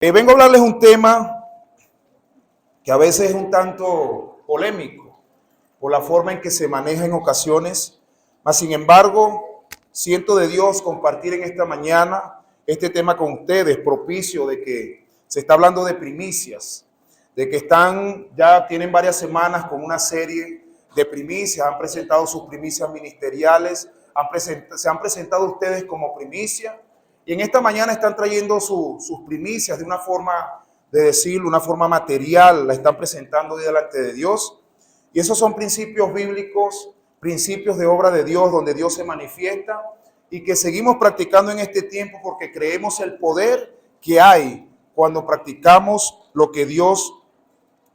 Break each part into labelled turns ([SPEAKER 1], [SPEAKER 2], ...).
[SPEAKER 1] Vengo a hablarles un tema que a veces es un tanto polémico por la forma en que se maneja en ocasiones, mas sin embargo siento de Dios compartir en esta mañana este tema con ustedes, propicio de que se está hablando de primicias, de que ya tienen varias semanas con una serie de primicias, han presentado sus primicias ministeriales, se han presentado ustedes como primicia. Y en esta mañana están trayendo sus primicias de una forma de decirlo, una forma material, la están presentando delante de Dios. Y esos son principios bíblicos, principios de obra de Dios, donde Dios se manifiesta y que seguimos practicando en este tiempo porque creemos el poder que hay cuando practicamos lo que Dios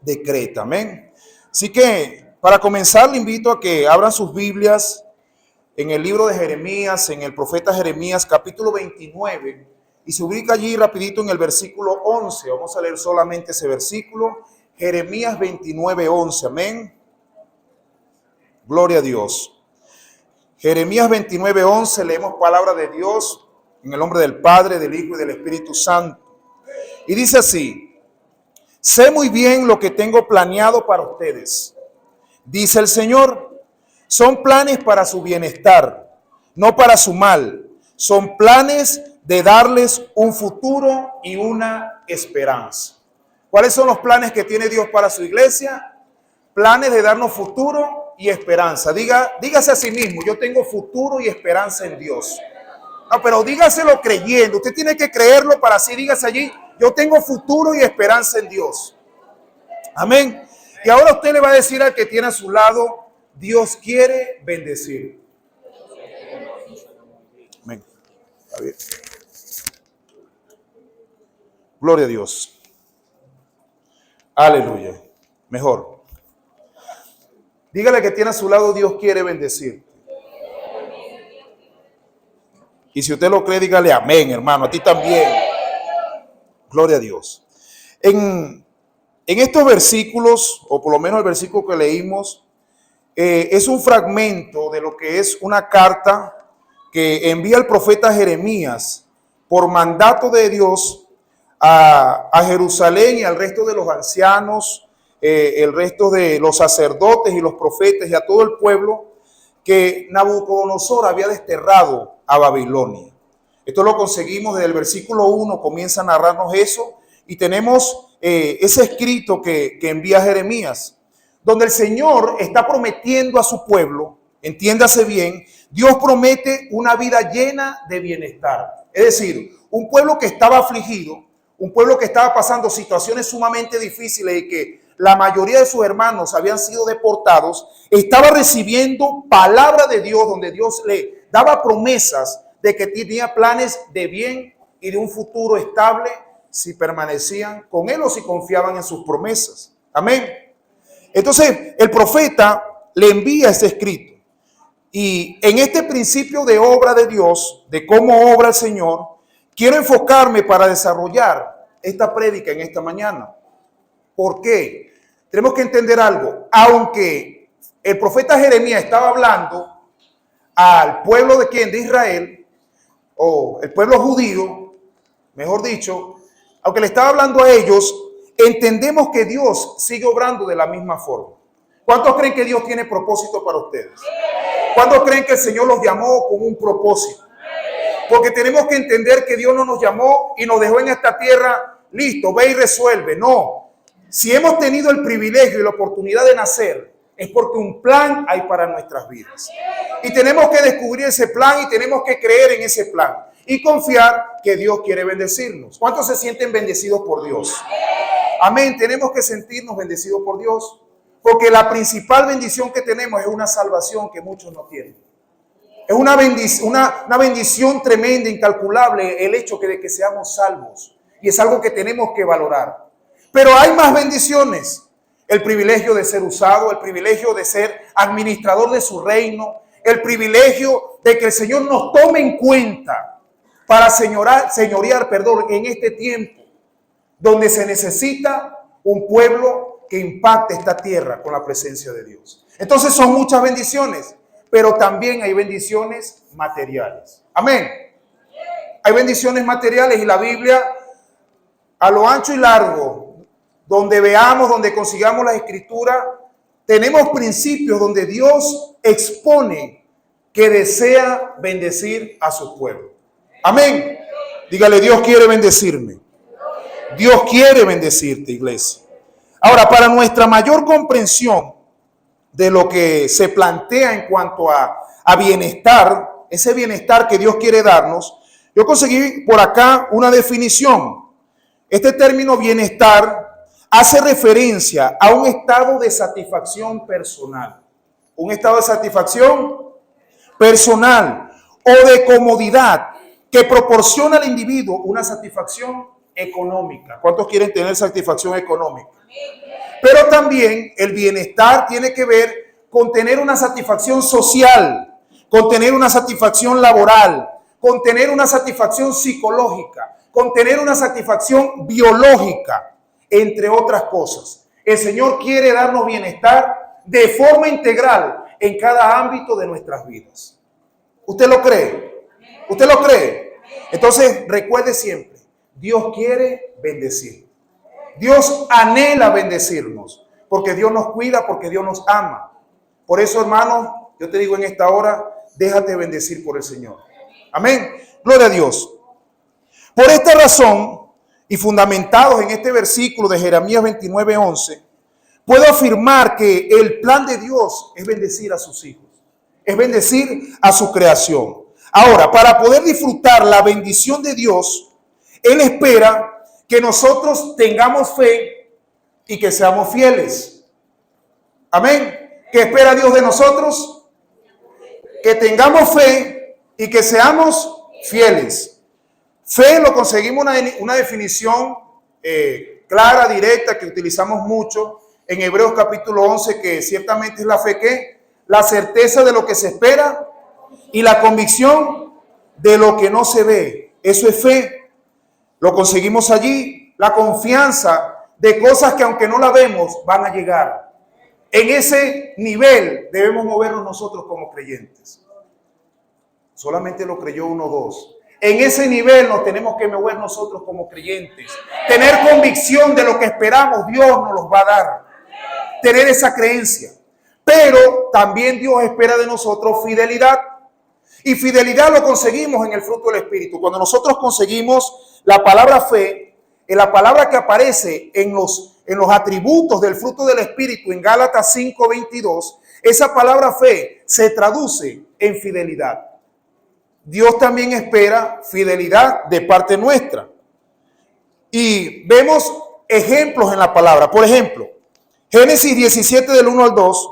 [SPEAKER 1] decreta. Amén. Así que para comenzar le invito a que abran sus Biblias en el libro de Jeremías, en el profeta Jeremías, capítulo 29, y se ubica allí rapidito en el versículo 11. Vamos a leer solamente ese versículo, Jeremías 29, 11. Amén. Gloria a Dios. Jeremías 29, 11, leemos palabra de Dios en el nombre del Padre, del Hijo y del Espíritu Santo. Y dice así: sé muy bien lo que tengo planeado para ustedes, dice el Señor. Son planes para su bienestar, no para su mal. Son planes de darles un futuro y una esperanza. ¿Cuáles son los planes que tiene Dios para su iglesia? Planes de darnos futuro y esperanza. Dígase a sí mismo: yo tengo futuro y esperanza en Dios. No, pero dígaselo creyendo. Usted tiene que creerlo para así. Dígase allí: yo tengo futuro y esperanza en Dios. Amén. Y ahora usted le va a decir al que tiene a su lado: Dios quiere bendecir. Amén. Está bien. Gloria a Dios. Aleluya. Mejor. Dígale que tiene a su lado: Dios quiere bendecir. Y si usted lo cree, dígale amén, hermano. A ti también. Gloria a Dios. En estos versículos, o por lo menos el versículo que leímos, es un fragmento de lo que es una carta que envía el profeta Jeremías por mandato de Dios a Jerusalén y al resto de los ancianos, el resto de los sacerdotes y los profetas y a todo el pueblo que Nabucodonosor había desterrado a Babilonia. Esto lo conseguimos desde el versículo 1, comienza a narrarnos eso, y tenemos ese escrito que envía Jeremías, donde el Señor está prometiendo a su pueblo, entiéndase bien, Dios promete una vida llena de bienestar. Es decir, un pueblo que estaba afligido, un pueblo que estaba pasando situaciones sumamente difíciles y que la mayoría de sus hermanos habían sido deportados, estaba recibiendo palabra de Dios, donde Dios le daba promesas de que tenía planes de bien y de un futuro estable si permanecían con Él o si confiaban en sus promesas. Amén. Entonces el profeta le envía este escrito, y en este principio de obra de Dios, de cómo obra el Señor, quiero enfocarme para desarrollar esta prédica en esta mañana. ¿Por qué? Tenemos que entender algo. Aunque el profeta Jeremías estaba hablando al pueblo de ¿quién? De Israel, o el pueblo judío, mejor dicho, aunque le estaba hablando a ellos, entendemos que Dios sigue obrando de la misma forma. ¿Cuántos creen que Dios tiene propósito para ustedes? ¿Cuántos creen que el Señor los llamó con un propósito? Porque tenemos que entender que Dios no nos llamó y nos dejó en esta tierra, listo, ve y resuelve. No. Si hemos tenido el privilegio y la oportunidad de nacer, es porque un plan hay para nuestras vidas. Y tenemos que descubrir ese plan y tenemos que creer en ese plan y confiar que Dios quiere bendecirnos. ¿Cuántos se sienten bendecidos por Dios? Amén. Tenemos que sentirnos bendecidos por Dios, porque la principal bendición que tenemos es una salvación que muchos no tienen. Es una bendición tremenda, incalculable, el hecho de que seamos salvos. Y es algo que tenemos que valorar. Pero hay más bendiciones. El privilegio de ser usado, el privilegio de ser administrador de su reino, el privilegio de que el Señor nos tome en cuenta para señorear, en este tiempo donde se necesita un pueblo que impacte esta tierra con la presencia de Dios. Entonces son muchas bendiciones, pero también hay bendiciones materiales. Amén. Hay bendiciones materiales y la Biblia a lo ancho y largo, donde veamos, donde consigamos la escritura, tenemos principios donde Dios expone que desea bendecir a su pueblo. Amén. Dígale, Dios quiere bendecirme. Dios quiere bendecirte, iglesia. Ahora, para nuestra mayor comprensión de lo que se plantea en cuanto a bienestar, ese bienestar que Dios quiere darnos, yo conseguí por acá una definición. Este término bienestar hace referencia a un estado de satisfacción personal. Un estado de satisfacción personal o de comodidad que proporciona al individuo una satisfacción económica. ¿Cuántos quieren tener satisfacción económica? Pero también el bienestar tiene que ver con tener una satisfacción social, con tener una satisfacción laboral, con tener una satisfacción psicológica, con tener una satisfacción biológica, entre otras cosas. El Señor quiere darnos bienestar de forma integral en cada ámbito de nuestras vidas. ¿Usted lo cree? ¿Usted lo cree? Entonces, recuerde siempre, Dios quiere bendecir. Dios anhela bendecirnos, porque Dios nos cuida, porque Dios nos ama. Por eso, hermanos, yo te digo en esta hora, déjate bendecir por el Señor. Amén. Gloria a Dios. Por esta razón, y fundamentados en este versículo de Jeremías 29:11, puedo afirmar que el plan de Dios es bendecir a sus hijos, es bendecir a su creación. Ahora, para poder disfrutar la bendición de Dios, Él espera que nosotros tengamos fe y que seamos fieles. Amén. ¿Qué espera Dios de nosotros? Que tengamos fe y que seamos fieles. Fe lo conseguimos una definición clara, directa, que utilizamos mucho en Hebreos capítulo 11, que ciertamente es la fe que la certeza de lo que se espera y la convicción de lo que no se ve. Eso es fe. Lo conseguimos allí, la confianza de cosas que aunque no la vemos van a llegar. En ese nivel debemos movernos nosotros como creyentes. Solamente lo creyó 1 o 2. En ese nivel nos tenemos que mover nosotros como creyentes. Tener convicción de lo que esperamos, Dios nos los va a dar. Tener esa creencia. Pero también Dios espera de nosotros fidelidad. Y fidelidad lo conseguimos en el fruto del Espíritu. Cuando nosotros conseguimos la palabra fe, en la palabra que aparece en los atributos del fruto del Espíritu en Gálatas 5:22, esa palabra fe se traduce en fidelidad. Dios también espera fidelidad de parte nuestra. Y vemos ejemplos en la palabra. Por ejemplo, Génesis 17 del 1 al 2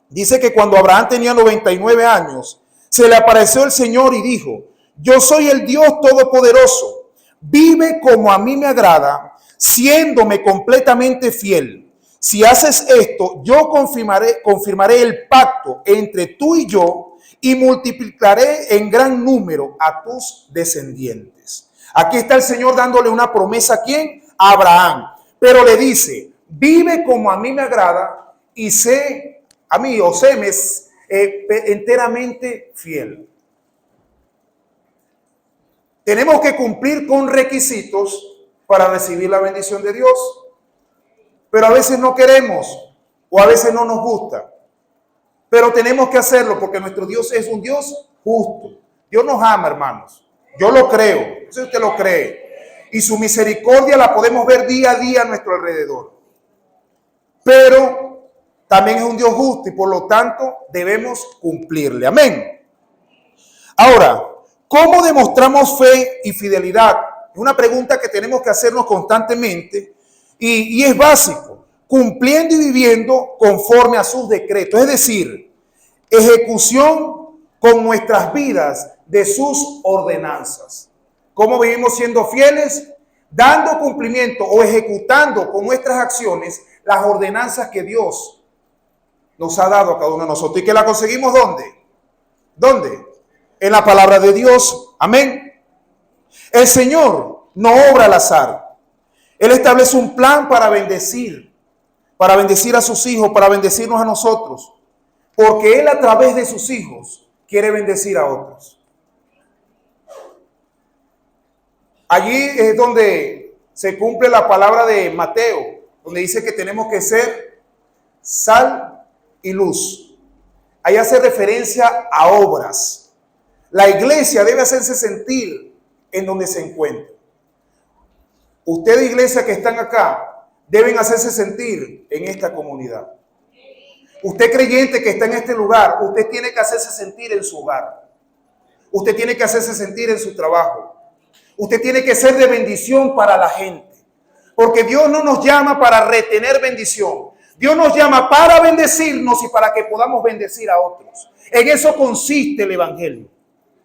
[SPEAKER 1] dice que cuando Abraham tenía 99 años, se le apareció el Señor y dijo: yo soy el Dios Todopoderoso, vive como a mí me agrada, siéndome completamente fiel. Si haces esto, yo confirmaré el pacto entre tú y yo y multiplicaré en gran número a tus descendientes. Aquí está el Señor dándole una promesa ¿a quién? A Abraham. Pero le dice: vive como a mí me agrada y sé a mí, o séme enteramente fiel. Tenemos que cumplir con requisitos para recibir la bendición de Dios, pero a veces no queremos o a veces no nos gusta, pero tenemos que hacerlo porque nuestro Dios es un Dios justo. Dios nos ama, hermanos. Yo lo creo, no sé si usted lo cree, y su misericordia la podemos ver día a día a nuestro alrededor, pero también es un Dios justo y por lo tanto debemos cumplirle. Amén. Ahora, ¿cómo demostramos fe y fidelidad? Es una pregunta que tenemos que hacernos constantemente y es básico. Cumpliendo y viviendo conforme a sus decretos. Es decir, ejecución con nuestras vidas de sus ordenanzas. ¿Cómo vivimos siendo fieles? Dando cumplimiento o ejecutando con nuestras acciones las ordenanzas que Dios nos ha dado a cada uno de nosotros. ¿Y que la conseguimos dónde? ¿Dónde? En la palabra de Dios. Amén. El Señor no obra al azar. Él establece un plan para bendecir a sus hijos, para bendecirnos a nosotros. Porque Él a través de sus hijos quiere bendecir a otros. Allí es donde se cumple la palabra de Mateo, donde dice que tenemos que ser sal y luz. Ahí hace referencia a obras. La iglesia debe hacerse sentir en donde se encuentra. Ustedes, iglesia que están acá, deben hacerse sentir en esta comunidad. Usted creyente que está en este lugar, usted tiene que hacerse sentir en su hogar. Usted tiene que hacerse sentir en su trabajo. Usted tiene que ser de bendición para la gente. Porque Dios no nos llama para retener bendición. Dios nos llama para bendecirnos y para que podamos bendecir a otros. En eso consiste el evangelio.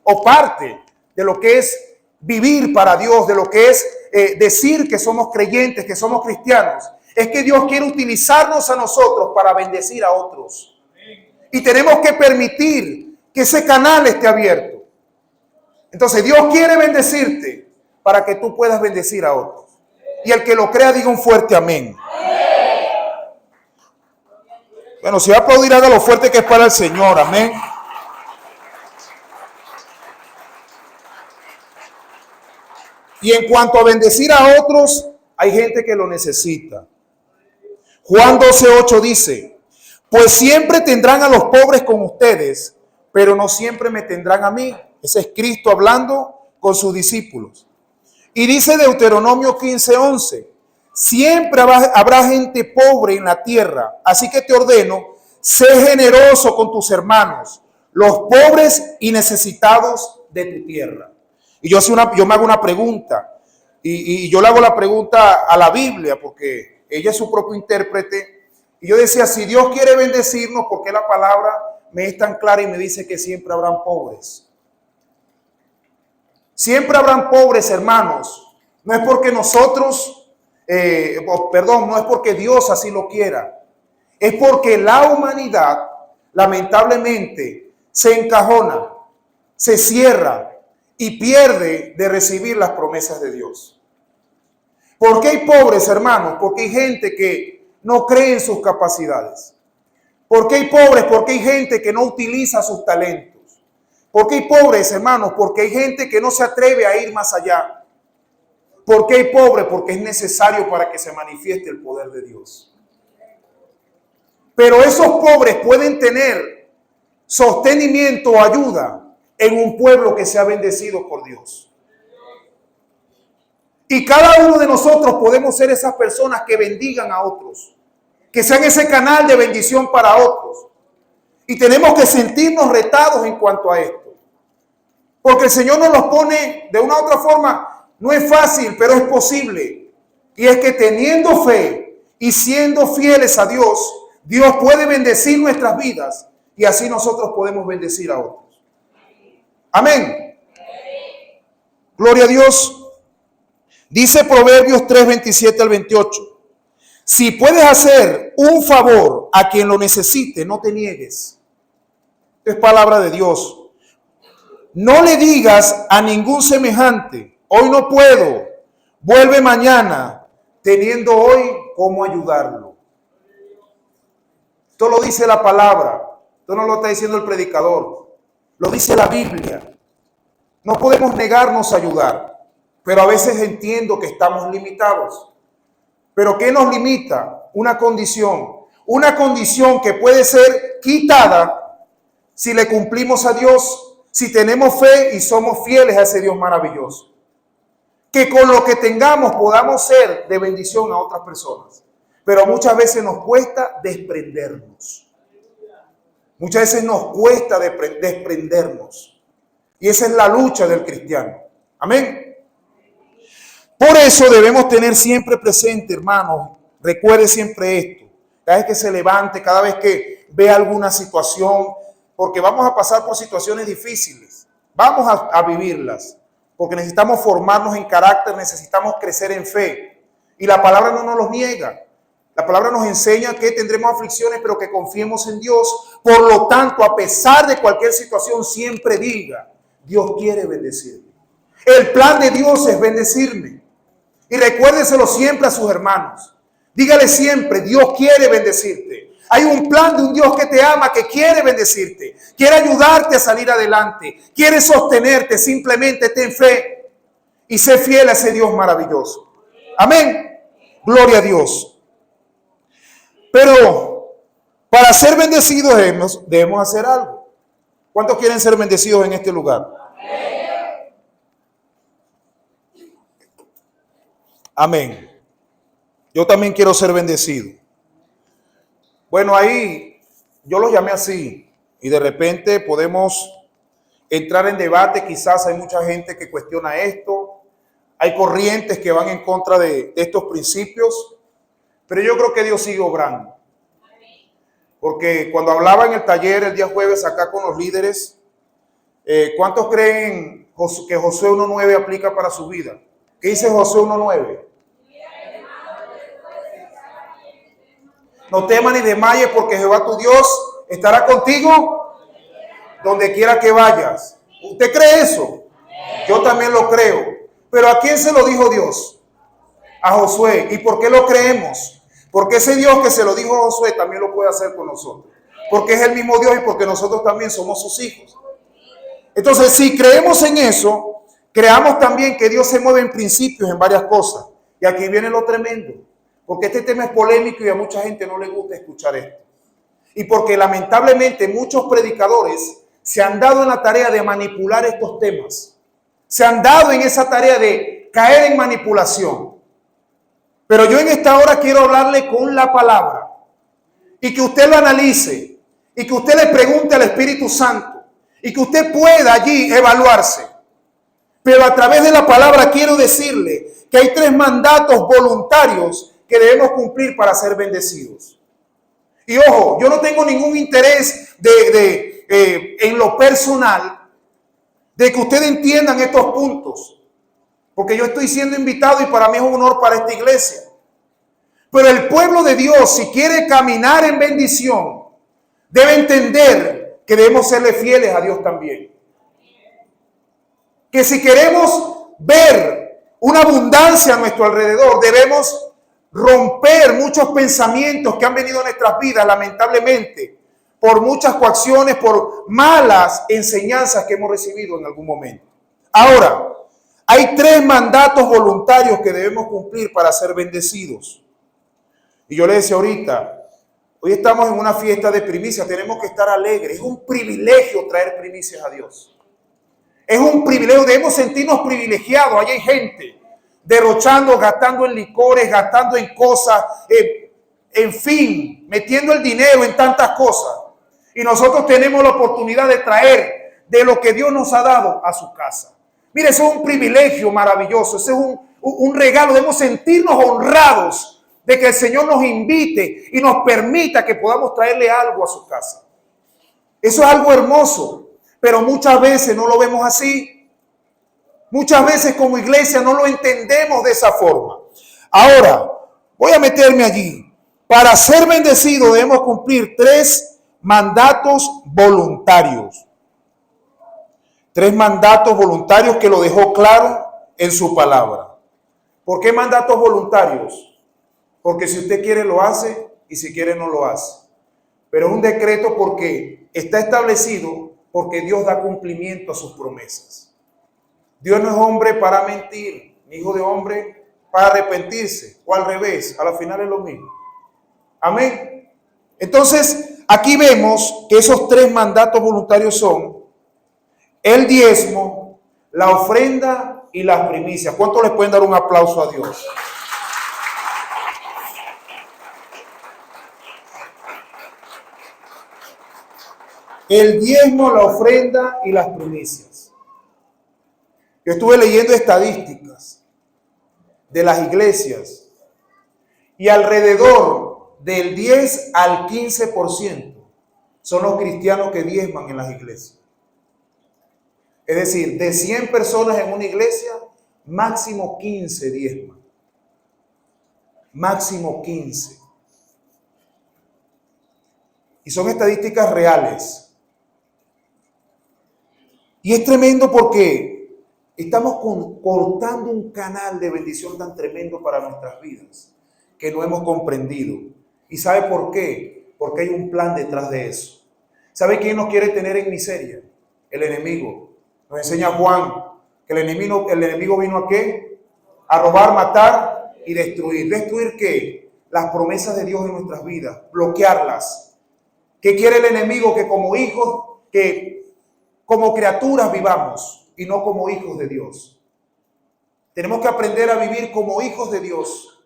[SPEAKER 1] O parte de lo que es vivir para Dios, de lo que es decir que somos creyentes, que somos cristianos. Es que Dios quiere utilizarnos a nosotros para bendecir a otros. Y tenemos que permitir que ese canal esté abierto. Entonces Dios quiere bendecirte para que tú puedas bendecir a otros. Y el que lo crea diga un fuerte amén. Bueno, si va a aplaudir, haga lo fuerte que es para el Señor. Amén. Y en cuanto a bendecir a otros, hay gente que lo necesita. Juan 12:8 dice: pues siempre tendrán a los pobres con ustedes, pero no siempre me tendrán a mí. Ese es Cristo hablando con sus discípulos. Y dice Deuteronomio 15:11: siempre habrá gente pobre en la tierra, así que te ordeno, sé generoso con tus hermanos, los pobres y necesitados de tu tierra. Y yo me hago una pregunta, y yo le hago la pregunta a la Biblia, porque ella es su propio intérprete. Y yo decía, si Dios quiere bendecirnos, ¿por qué la palabra me es tan clara y me dice que siempre habrán pobres? Siempre habrán pobres, hermanos. No es porque nosotros, no es porque Dios así lo quiera. Es porque la humanidad, lamentablemente, se encajona, se cierra y pierde de recibir las promesas de Dios. ¿Por qué hay pobres, hermanos? Porque hay gente que no cree en sus capacidades. ¿Por qué hay pobres? Porque hay gente que no utiliza sus talentos. ¿Por qué hay pobres, hermanos? Porque hay gente que no se atreve a ir más allá. ¿Por qué hay pobres? Porque es necesario para que se manifieste el poder de Dios. Pero esos pobres pueden tener sostenimiento o ayuda en un pueblo que sea bendecido por Dios. Y cada uno de nosotros podemos ser esas personas que bendigan a otros, que sean ese canal de bendición para otros. Y tenemos que sentirnos retados en cuanto a esto. Porque el Señor nos los pone de una u otra forma. No es fácil, pero es posible. Y es que teniendo fe y siendo fieles a Dios, Dios puede bendecir nuestras vidas y así nosotros podemos bendecir a otros. Amén. Gloria a Dios. Dice Proverbios 3:27 al 28. Si puedes hacer un favor a quien lo necesite, no te niegues. Es palabra de Dios. No le digas a ningún semejante, hoy no puedo, vuelve mañana, teniendo hoy cómo ayudarlo. Esto lo dice la palabra. Esto no lo está diciendo el predicador. Lo dice la Biblia. No podemos negarnos a ayudar, pero a veces entiendo que estamos limitados. ¿Pero qué nos limita? Una condición que puede ser quitada si le cumplimos a Dios, si tenemos fe y somos fieles a ese Dios maravilloso. Que con lo que tengamos podamos ser de bendición a otras personas. Pero muchas veces nos cuesta desprendernos. Muchas veces nos cuesta desprendernos. Y esa es la lucha del cristiano. Amén. Por eso debemos tener siempre presente, hermanos, recuerde siempre esto. Cada vez que se levante, cada vez que vea alguna situación, porque vamos a pasar por situaciones difíciles. Vamos a vivirlas. Porque necesitamos formarnos en carácter, necesitamos crecer en fe. Y la palabra no nos los niega. La palabra nos enseña que tendremos aflicciones, pero que confiemos en Dios. Por lo tanto, a pesar de cualquier situación, siempre diga, Dios quiere bendecirme. El plan de Dios es bendecirme. Y recuérdeselo siempre a sus hermanos. Dígale siempre, Dios quiere bendecirte. Hay un plan de un Dios que te ama, que quiere bendecirte. Quiere ayudarte a salir adelante. Quiere sostenerte. Simplemente ten fe y sé fiel a ese Dios maravilloso. Amén. Gloria a Dios. Pero para ser bendecidos debemos hacer algo. ¿Cuántos quieren ser bendecidos en este lugar? Amén. Yo también quiero ser bendecido. Bueno, ahí yo los llamé así y de repente podemos entrar en debate. Quizás hay mucha gente que cuestiona esto. Hay corrientes que van en contra de estos principios. Pero yo creo que Dios sigue obrando. Porque cuando hablaba en el taller el día jueves acá con los líderes, ¿cuántos creen que Josué 1.9 aplica para su vida? ¿Qué dice Josué 1.9? No temas ni desmayes, porque Jehová tu Dios estará contigo donde quiera que vayas. ¿Usted cree eso? Yo también lo creo. Pero ¿a quién se lo dijo Dios? A Josué. ¿Y por qué lo creemos? Porque ese Dios que se lo dijo a Josué también lo puede hacer con nosotros. Porque es el mismo Dios y porque nosotros también somos sus hijos. Entonces, si creemos en eso, creamos también que Dios se mueve en principios en varias cosas. Y aquí viene lo tremendo. Porque este tema es polémico y a mucha gente no le gusta escuchar esto. Y porque lamentablemente muchos predicadores se han dado en la tarea de manipular estos temas. Se han dado en esa tarea de caer en manipulación. Pero yo en esta hora quiero hablarle con la palabra. Y que usted lo analice. Y que usted le pregunte al Espíritu Santo. Y que usted pueda allí evaluarse. Pero a través de la palabra quiero decirle que hay 3 mandatos voluntarios que debemos cumplir para ser bendecidos. Y ojo, yo no tengo ningún interés en lo personal de que ustedes entiendan estos puntos, porque yo estoy siendo invitado y para mí es un honor para esta iglesia. Pero el pueblo de Dios, si quiere caminar en bendición, debe entender que debemos serle fieles a Dios también. Que si queremos ver una abundancia a nuestro alrededor, debemos romper muchos pensamientos que han venido a nuestras vidas, lamentablemente, por muchas coacciones, por malas enseñanzas que hemos recibido en algún momento. Ahora, hay 3 mandatos voluntarios que debemos cumplir para ser bendecidos. Y yo le decía ahorita, hoy estamos en una fiesta de primicias, tenemos que estar alegres. Es un privilegio traer primicias a Dios. Es un privilegio, debemos sentirnos privilegiados. Allí hay gente derrochando, gastando en licores, gastando en cosas, en fin, metiendo el dinero en tantas cosas. Y nosotros tenemos la oportunidad de traer de lo que Dios nos ha dado a su casa. Mire, eso es un privilegio maravilloso, ese es un regalo. Debemos sentirnos honrados de que el Señor nos invite y nos permita que podamos traerle algo a su casa. Eso es algo hermoso, pero muchas veces no lo vemos así. Muchas veces como iglesia no lo entendemos de esa forma. Ahora, voy a meterme allí. Para ser bendecido debemos cumplir 3 mandatos voluntarios. 3 mandatos voluntarios que lo dejó claro en su palabra. ¿Por qué mandatos voluntarios? Porque si usted quiere lo hace y si quiere no lo hace. Pero es un decreto porque está establecido porque Dios da cumplimiento a sus promesas. Dios no es hombre para mentir, ni hijo de hombre para arrepentirse, o al revés, a la final es lo mismo. Amén. Entonces, aquí vemos que esos 3 mandatos voluntarios son el diezmo, la ofrenda y las primicias. ¿Cuántos les pueden dar un aplauso a Dios? El diezmo, la ofrenda y las primicias. Yo estuve leyendo estadísticas de las iglesias y alrededor del 10 al 15% son los cristianos que diezman en las iglesias. Es decir, de 100 personas en una iglesia, máximo 15 diezman. Máximo 15. Y son estadísticas reales. Y es tremendo porque estamos cortando un canal de bendición tan tremendo para nuestras vidas que no hemos comprendido. ¿Y sabe por qué? Porque hay un plan detrás de eso. ¿Sabe quién nos quiere tener en miseria? El enemigo. Nos enseña Juan que el enemigo vino ¿a qué? A robar, matar y destruir. ¿Destruir qué? Las promesas de Dios en nuestras vidas, bloquearlas. ¿Qué quiere el enemigo? Que como hijos, que como criaturas vivamos y no como hijos de Dios. Tenemos que aprender a vivir como hijos de Dios,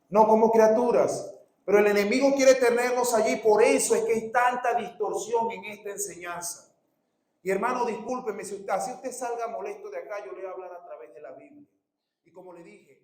[SPEAKER 1] no como criaturas. Pero el enemigo quiere tenernos allí, por eso es que hay tanta distorsión en esta enseñanza. Y hermano, discúlpeme, si usted salga molesto de acá, yo le voy a hablar a través de la Biblia. Y como le dije,